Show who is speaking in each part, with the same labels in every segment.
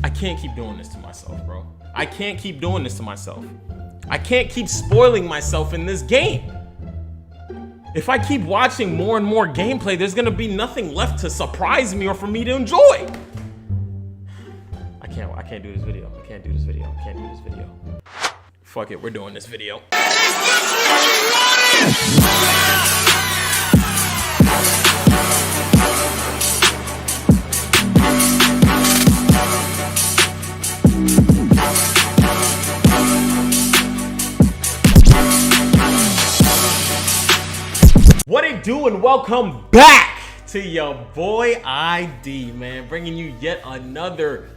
Speaker 1: I can't keep doing this to myself, bro. I can't keep doing this to myself. I can't keep spoiling myself in this game. If I keep watching more and more gameplay, there's gonna be nothing left to surprise me or for me to enjoy. I can't do this video. I can't do this video. I can't do this video. Fuck it, we're doing this video. What it do, and welcome back to your boy ID, man, bringing you yet another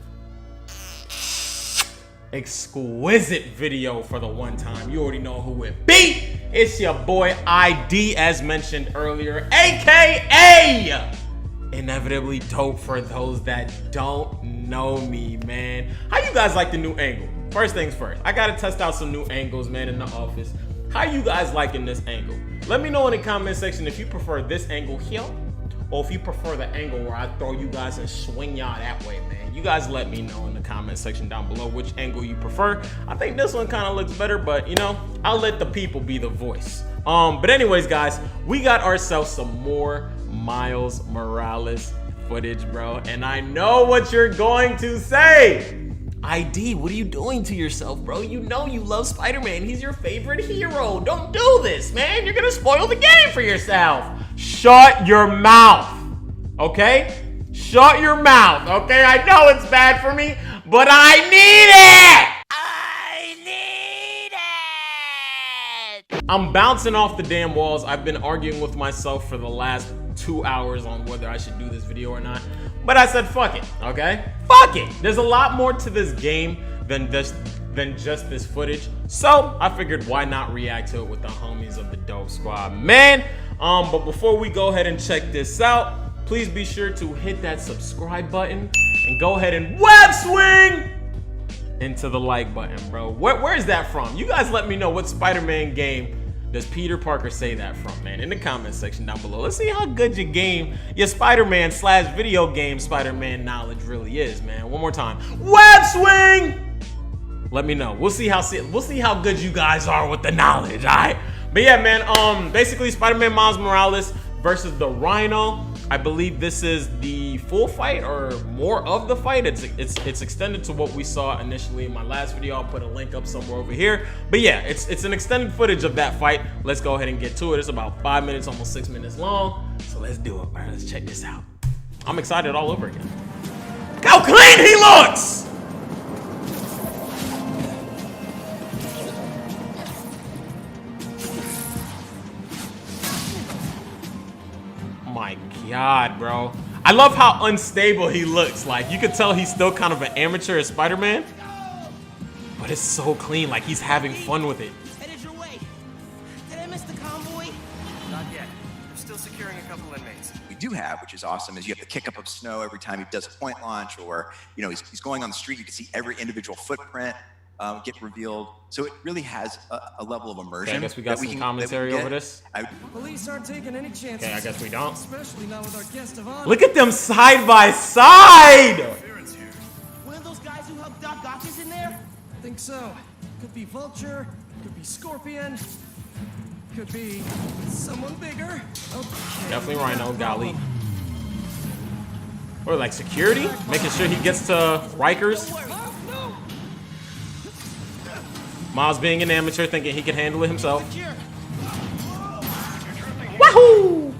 Speaker 1: exquisite video for the one time. You already know who it be. It's your boy ID, as mentioned earlier, aka Inevitably Dope for those that don't know me, man. How you guys like the new angle? First things first, I gotta test out some new angles, man, in the office. How you guys liking this angle? Let me know in the comment section if you prefer this angle here, or if you prefer the angle where I throw you guys and swing y'all that way, man. You guys let me know in the comment section down below which angle you prefer. I think this one kind of looks better, but you know, I'll let the people be the voice. But anyways, guys, we got ourselves some more Miles Morales footage, bro. And I know what you're going to say. ID, what are you doing to yourself, bro? You know you love Spider-Man. He's your favorite hero. Don't do this, man. You're gonna spoil the game for yourself. Shut your mouth, okay? Shut your mouth, okay? I know it's bad for me, but I need it! I need it! I'm bouncing off the damn walls. I've been arguing with myself for the last 2 hours on whether I should do this video or not. But I said, fuck it, okay? Fuck it. There's a lot more to this game than just this footage. So I figured why not react to it with the homies of the Dope Squad, man. But before we go ahead and check this out, please be sure to hit that subscribe button and go ahead and web swing into the like button, bro. Where is that from? You guys let me know what Spider-Man game does Peter Parker say that from, man, in the comment section down below. Let's see how good your Spider-Man / video game Spider-Man knowledge really is, man. One more time. Web swing! Let me know. We'll see how good you guys are with the knowledge, all right? But yeah, man, basically Spider-Man Miles Morales versus the Rhino. I believe this is the full fight or more of the fight. It's extended to what we saw initially in my last video. I'll put a link up somewhere over here. But yeah, it's an extended footage of that fight. Let's go ahead and get to it. It's about 5 minutes, almost 6 minutes long. So let's do it. All right, let's check this out. I'm excited all over again. Look how clean he looks! My God, bro. I love how unstable he looks. Like, you could tell he's still kind of an amateur as Spider-Man, but it's so clean, like he's having fun with it.
Speaker 2: Headed your way. Did I miss the convoy?
Speaker 3: Not yet. We're still securing a couple inmates.
Speaker 4: We do have, which is awesome, is you have the kick up of snow every time he does a point launch, or you know, he's going on the street. You can see every individual footprint get revealed. So it really has a level of immersion.
Speaker 1: Okay, I guess we got some commentary over this.
Speaker 3: Police aren't taking any chances.
Speaker 1: Okay, I guess we don't.
Speaker 3: Especially not with our guest of honor.
Speaker 1: Look at them side by side.
Speaker 2: One of those guys who helped Doc Gotch's in there?
Speaker 3: I think so. Could be Vulture. Could be Scorpion. Could be someone bigger. Okay.
Speaker 1: Definitely Rhino, golly. Or like security, making sure he gets to Rikers. Miles being an amateur, thinking he can handle it himself. Wahoo!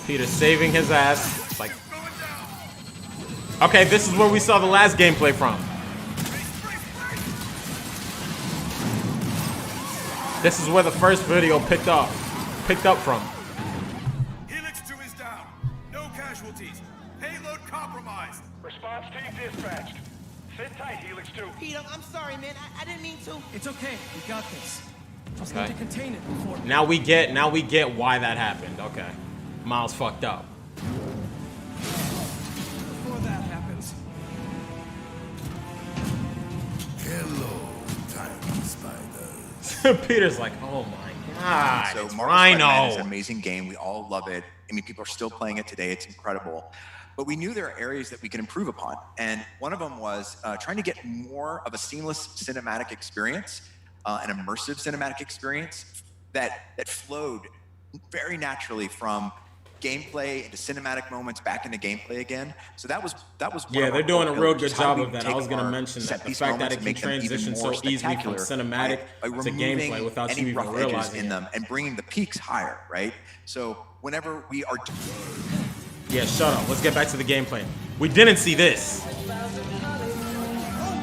Speaker 1: Peter saving his ass. It's like, okay, this is where we saw the last gameplay from. This is where the first video picked up from.
Speaker 5: Payload compromised. Response team dispatched. Sit tight, Helix 2.
Speaker 2: Peter, I'm sorry, man. I didn't mean to.
Speaker 3: It's okay. We got this. Just
Speaker 1: Okay.
Speaker 3: need to contain it before.
Speaker 1: Now we get why that happened. Okay. Miles fucked up.
Speaker 3: Before that happens.
Speaker 5: Hello, tiny spiders.
Speaker 1: Peter's like, oh my God,
Speaker 4: So
Speaker 1: it's
Speaker 4: Marvel Spider-Man is an
Speaker 1: Rhino.
Speaker 4: amazing game. We all love it. I mean, people are still playing it today. It's incredible. But we knew there are areas that we could improve upon. And one of them was trying to get more of a seamless cinematic experience, an immersive cinematic experience that flowed very naturally from gameplay into cinematic moments back into gameplay again. So that was
Speaker 1: Yeah,
Speaker 4: one
Speaker 1: they're
Speaker 4: of
Speaker 1: doing a
Speaker 4: our
Speaker 1: real
Speaker 4: pillars,
Speaker 1: good
Speaker 4: how
Speaker 1: job
Speaker 4: we
Speaker 1: of that. I
Speaker 4: take
Speaker 1: was going to
Speaker 4: our
Speaker 1: mention that the
Speaker 4: set-piece
Speaker 1: fact that
Speaker 4: moments
Speaker 1: it
Speaker 4: and
Speaker 1: can
Speaker 4: make them even
Speaker 1: transition
Speaker 4: more
Speaker 1: so easily from
Speaker 4: spectacular
Speaker 1: cinematic
Speaker 4: by
Speaker 1: to
Speaker 4: removing
Speaker 1: gameplay without
Speaker 4: any
Speaker 1: you even
Speaker 4: rough edges
Speaker 1: realizing
Speaker 4: in
Speaker 1: it.
Speaker 4: them and bringing the peaks higher, right? So whenever we are
Speaker 1: Yeah, shut up. Let's get back to the gameplay. We didn't see this.
Speaker 2: Oh,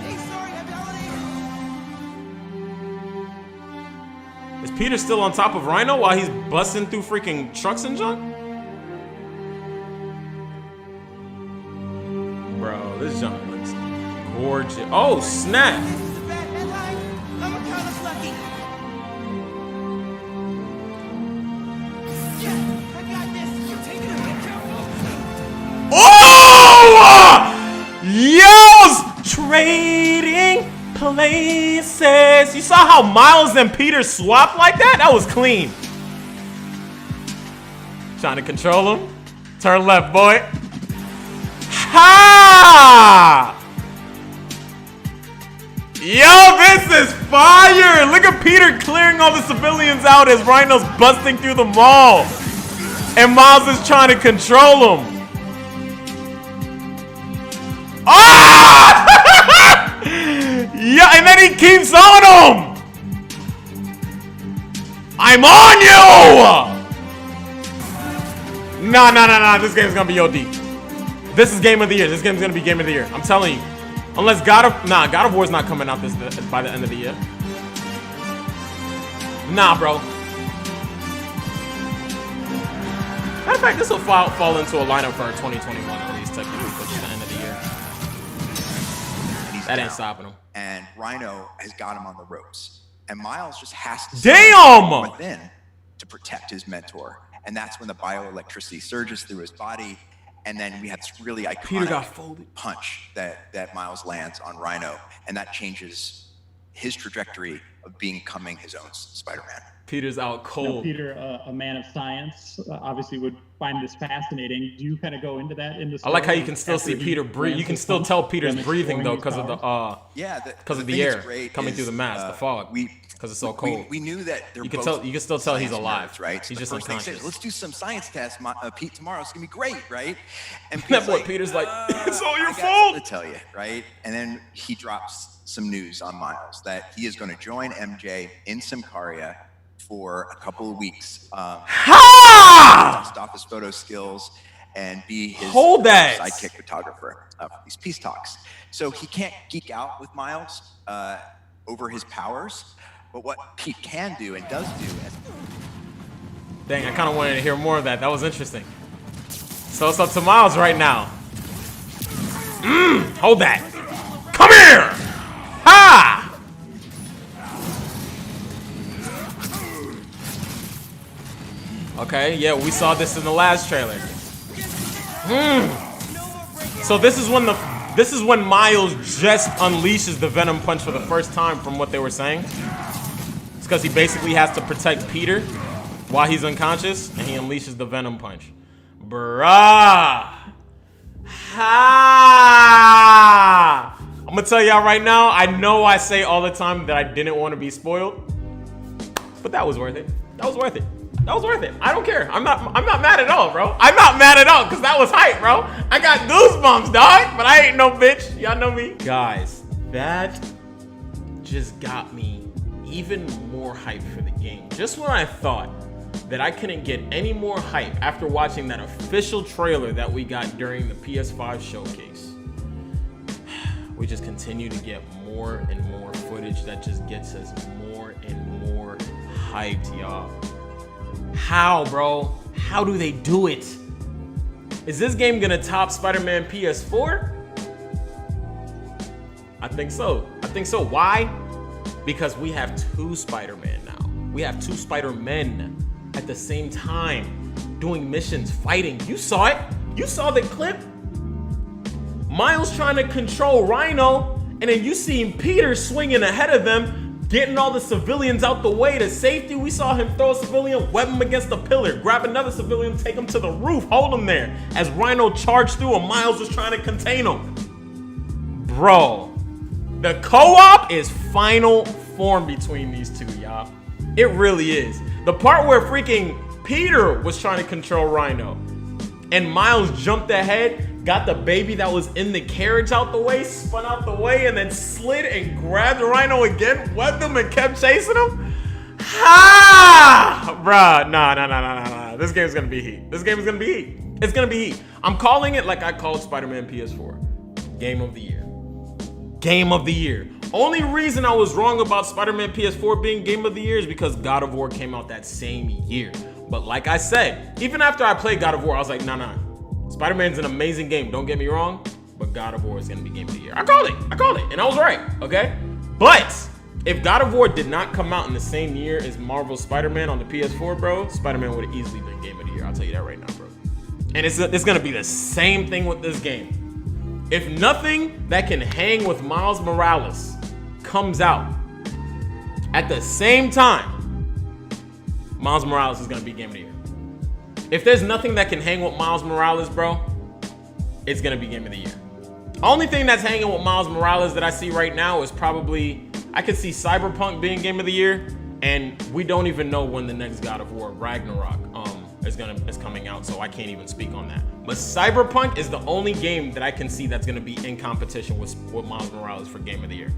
Speaker 2: hey, sorry, happy holidays.
Speaker 1: Is Peter still on top of Rhino while he's busting through freaking trucks and junk? Bro, this junk looks gorgeous. Oh, snap.
Speaker 2: This is a bad headline. I'm a kind of lucky. Yeah, I got this. You're taking a hit, careful.
Speaker 1: Oh! Yo's trading places. You saw how Miles and Peter swapped like that? That was clean. Trying to control him. Turn left, boy. Ha! Yo, this is fire! Look at Peter clearing all the civilians out as Rhino's busting through the mall. And Miles is trying to control him. Ah! Yeah, and then he keeps on him. I'm on you! Nah. This game's gonna be OD. This is game of the year. This game's gonna be game of the year. I'm telling you. Unless God of War's not coming out by the end of the year. Nah, bro. Matter of fact, this will fall into a lineup for 2021 at least, technically, because it's the end of the year.
Speaker 4: he's
Speaker 1: That ain't
Speaker 4: down.
Speaker 1: stopping him.
Speaker 4: And Rhino has got him on the ropes. And Miles just has to
Speaker 1: Damn!
Speaker 4: stand within to protect his mentor. And that's when the bioelectricity surges through his body. And then we have this really
Speaker 1: Peter got
Speaker 4: iconic
Speaker 1: folded.
Speaker 4: punch that Miles lands on Rhino. And that changes his trajectory of becoming his own Spider-Man.
Speaker 1: Peter's out
Speaker 6: Now,
Speaker 1: cold.
Speaker 6: Peter, a man of science, obviously would find this fascinating. Do you kind of go into that in the
Speaker 1: I like how
Speaker 6: story
Speaker 1: you can still
Speaker 6: after
Speaker 1: see
Speaker 6: he
Speaker 1: Peter breathe.
Speaker 6: lands
Speaker 1: You can
Speaker 6: his
Speaker 1: still
Speaker 6: punch,
Speaker 1: tell Peter's
Speaker 6: them
Speaker 1: breathing though
Speaker 6: exploring
Speaker 1: because of
Speaker 6: his
Speaker 1: the
Speaker 6: powers?
Speaker 4: Yeah,
Speaker 1: because of the
Speaker 4: thing that's
Speaker 1: air
Speaker 4: great
Speaker 1: coming through
Speaker 4: is,
Speaker 1: the mask, the fog, because it's so cold.
Speaker 4: We knew that they're
Speaker 1: You can
Speaker 4: both
Speaker 1: tell- you can still tell he's
Speaker 4: science
Speaker 1: alive.
Speaker 4: nerds, right? So
Speaker 1: He's
Speaker 4: the
Speaker 1: just
Speaker 4: first thing he says,
Speaker 1: unconscious.
Speaker 4: let's do some science tests, Pete, tomorrow. It's gonna be great, right? And
Speaker 1: That
Speaker 4: Pete's
Speaker 1: boy Peter's like, it's all your
Speaker 4: I got
Speaker 1: fault.
Speaker 4: something to tell you, right? And then he drops some news on Miles that he is going to join MJ in Symkaria for a couple of weeks.
Speaker 1: Ha!
Speaker 4: Dust off his photo skills and be his
Speaker 1: Hold that.
Speaker 4: sidekick photographer for these peace talks. So he can't geek out with Miles over his powers, but what Pete can do and does do,
Speaker 1: Dang, I kind of wanted to hear more of that. That was interesting. So it's up to Miles right now. Hold that. Come here. Ha! Okay, yeah, we saw this in the last trailer. So this is when Miles just unleashes the Venom Punch for the first time, from what they were saying. It's because he basically has to protect Peter while he's unconscious, and he unleashes the Venom Punch. Bruh. Ha! I'm gonna tell y'all right now, I know I say all the time that I didn't want to be spoiled, but that was worth it. That was worth it. That was worth it. I don't care. I'm not mad at all, bro. I'm not mad at all, because that was hype, bro. I got goosebumps, dog, but I ain't no bitch. Y'all know me. Guys, that just got me even more hype for the game. Just when I thought that I couldn't get any more hype after watching that official trailer that we got during the PS5 showcase, we just continue to get more and more footage that just gets us more and more hyped, y'all. How, bro? How do they do it? Is this game gonna top Spider-Man PS4? I think so. Why? Because we have two Spider-Man now. We have two Spider-Men at the same time doing missions, fighting. You saw it. You saw the clip. Miles trying to control Rhino, and then you seen Peter swinging ahead of them, getting all the civilians out the way to safety. We saw him throw a civilian, web him against the pillar, grab another civilian, take him to the roof, hold him there as Rhino charged through and Miles was trying to contain him. Bro, the co-op is final form between these two, y'all. It really is. The part where freaking Peter was trying to control Rhino and Miles jumped ahead, got the baby that was in the carriage out the way, spun out the way, and then slid and grabbed Rhino again, webbed him, and kept chasing him. Ha! Bruh, nah. This game's gonna be heat. This game is gonna be heat. It's gonna be heat. I'm calling it like I called Spider-Man PS4. Game of the year. Game of the year. Only reason I was wrong about Spider-Man PS4 being game of the year is because God of War came out that same year. But like I said, even after I played God of War, I was like, nah. Spider-Man's an amazing game, don't get me wrong, but God of War is gonna be game of the year. I called it, and I was right, okay? But if God of War did not come out in the same year as Marvel's Spider-Man on the PS4, bro, Spider-Man would have easily been game of the year. I'll tell you that right now, bro. And it's gonna be the same thing with this game. If nothing that can hang with Miles Morales comes out at the same time, Miles Morales is gonna be game of the year. If there's nothing that can hang with Miles Morales, bro, it's gonna be game of the year. Only thing that's hanging with Miles Morales that I see right now is probably, I could see Cyberpunk being game of the year, and we don't even know when the next God of War, Ragnarok, is coming out, so I can't even speak on that. But Cyberpunk is the only game that I can see that's gonna be in competition with Miles Morales for game of the year.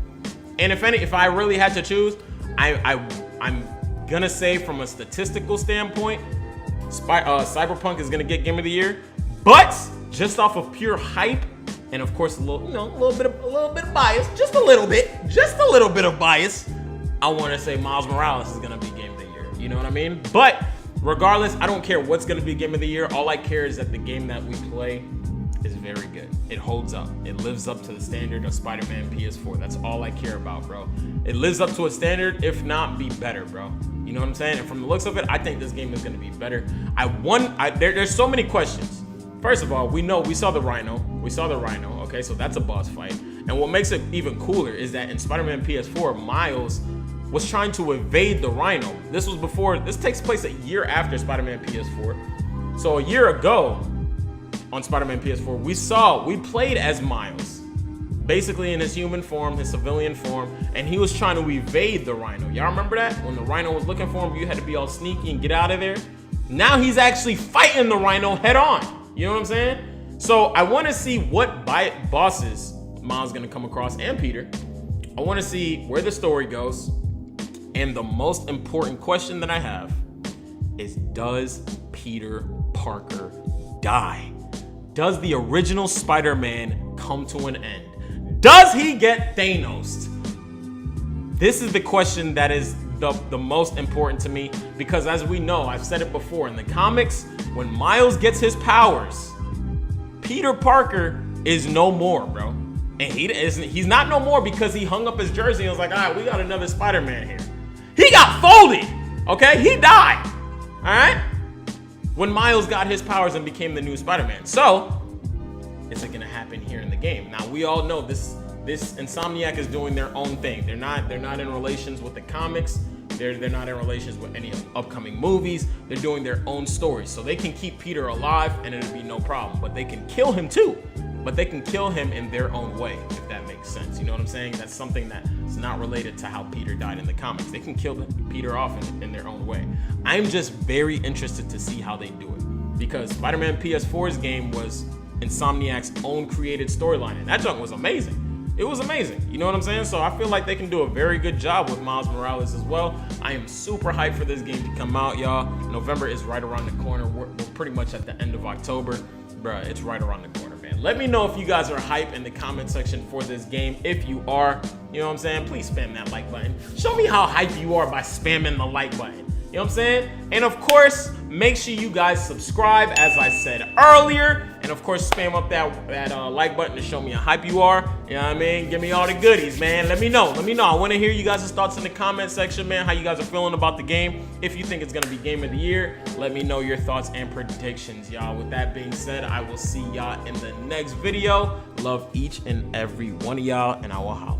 Speaker 1: And if I really had to choose, I'm gonna say from a statistical standpoint, Cyberpunk is gonna get game of the year, but just off of pure hype and of course a little bit of bias, just a little bit of bias, I want to say Miles Morales is gonna be game of the year. You know what I mean? But regardless, I don't care what's gonna be game of the year. All I care is that the game that we play is very good. It holds up. It lives up to the standard of Spider-Man PS4. That's all I care about, bro. It lives up to a standard, if not be better, bro. You know what I'm saying? And from the looks of it, I think this game is going to be better. There's so many questions. First of all, we saw the Rhino. Okay, so that's a boss fight. And what makes it even cooler is that in Spider-Man PS4, Miles was trying to evade the Rhino. This takes place a year after Spider-Man PS4. So a year ago on Spider-Man PS4, we played as Miles, basically in his human form, his civilian form, and he was trying to evade the Rhino. Y'all remember that? When the Rhino was looking for him, you had to be all sneaky and get out of there. Now he's actually fighting the Rhino head on. You know what I'm saying? So I want to see what bosses Miles is going to come across, and Peter. I want to see where the story goes. And the most important question that I have is, does Peter Parker die? Does the original Spider-Man come to an end? Does he get Thanos? This is the question that is the most important to me, because as we know, I've said it before, in the comics, when Miles gets his powers, Peter Parker is no more, bro. And he's not no more because he hung up his jersey and was like, all right, we got another Spider-Man here. He got folded, okay? He died, all right? When Miles got his powers and became the new Spider-Man. So, is it gonna happen here in the game? Now, we all know this Insomniac is doing their own thing. They're not in relations with the comics. They're not in relations with any upcoming movies. They're doing their own stories. So they can keep Peter alive and it'll be no problem. But they can kill him too. But they can kill him in their own way, if that makes sense. You know what I'm saying? That's something that's not related to how Peter died in the comics. They can kill Peter off in their own way. I'm just very interested to see how they do it, because Spider-Man PS4's game was Insomniac's own created storyline, and that junk was amazing. It was amazing. You know what I'm saying? So I feel like they can do a very good job with Miles Morales as well. I am super hyped for this game to come out, y'all. November is right around the corner. We're pretty much at the end of October. Bruh, it's right around the corner, man. Let me know if you guys are hyped in the comment section for this game. If you are, you know what I'm saying? Please spam that like button. Show me how hyped you are by spamming the like button. You know what I'm saying? And of course, make sure you guys subscribe, as I said earlier. And of course, spam up that like button to show me how hype you are. You know what I mean? Give me all the goodies, man. Let me know. I want to hear you guys' thoughts in the comment section, man. How you guys are feeling about the game. If you think it's going to be game of the year, let me know your thoughts and predictions, y'all. With that being said, I will see y'all in the next video. Love each and every one of y'all, and I will holla.